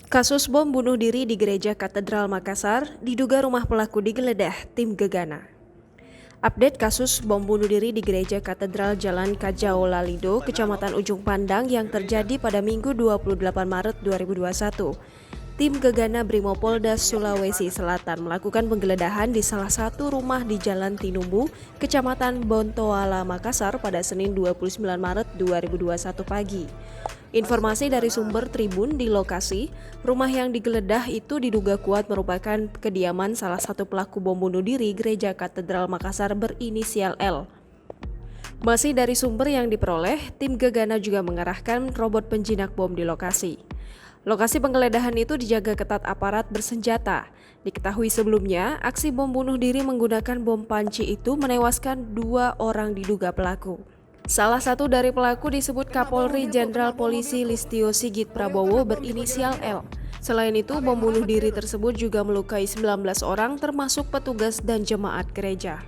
Kasus bom bunuh diri di Gereja Katedral Makassar, diduga rumah pelaku digeledah tim Gegana. Update kasus bom bunuh diri di Gereja Katedral Jalan Kajau Lalido, Kecamatan Ujung Pandang yang terjadi pada Minggu 28 Maret 2021. Tim Gegana Brimopolda Sulawesi Selatan melakukan penggeledahan di salah satu rumah di Jalan Tinumbu, Kecamatan Bontoala, Makassar pada Senin 29 Maret 2021 pagi. Informasi dari sumber Tribun di lokasi, rumah yang digeledah itu diduga kuat merupakan kediaman salah satu pelaku bom bunuh diri Gereja Katedral Makassar berinisial L. Masih dari sumber yang diperoleh, tim Gegana juga mengerahkan robot penjinak bom di lokasi. Lokasi penggeledahan itu dijaga ketat aparat bersenjata. Diketahui sebelumnya, aksi bom bunuh diri menggunakan bom panci itu menewaskan 2 orang diduga pelaku. Salah satu dari pelaku disebut Kapolri Jenderal Polisi Listio Sigit Prabowo berinisial L. Selain itu, bom bunuh diri tersebut juga melukai 19 orang termasuk petugas dan jemaat gereja.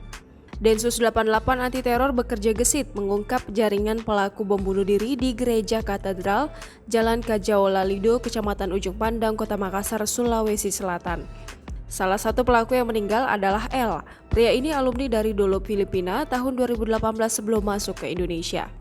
Densus 88 anti teror bekerja gesit mengungkap jaringan pelaku bom bunuh diri di Gereja Katedral Jalan Kajau Lalido, Kecamatan Ujung Pandang, Kota Makassar, Sulawesi Selatan. Salah satu pelaku yang meninggal adalah L. Pria ini alumni dari Dolo, Filipina tahun 2018 sebelum masuk ke Indonesia.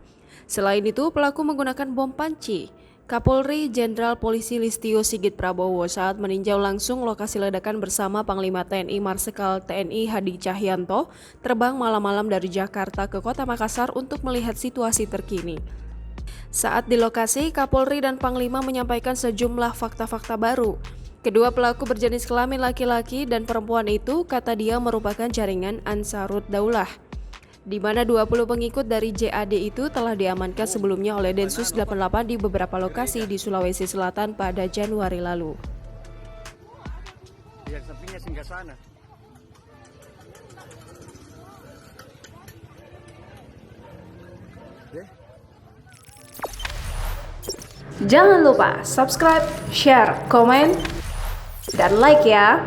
Selain itu, pelaku menggunakan bom panci. Kapolri Jenderal Polisi Listio Sigit Prabowo saat meninjau langsung lokasi ledakan bersama Panglima TNI Marsikal TNI Hadi Cahyanto terbang malam-malam dari Jakarta ke Kota Makassar untuk melihat situasi terkini. Saat di lokasi, Kapolri dan Panglima menyampaikan sejumlah fakta-fakta baru. Kedua pelaku berjenis kelamin laki-laki dan perempuan itu, kata dia, merupakan jaringan Ansarut Daulah, di mana 20 pengikut dari JAD itu telah diamankan sebelumnya oleh Densus 88 di beberapa lokasi di Sulawesi Selatan pada Januari lalu. Yang sampingnya singgah sana. Jangan lupa subscribe, share, komen, dan like ya.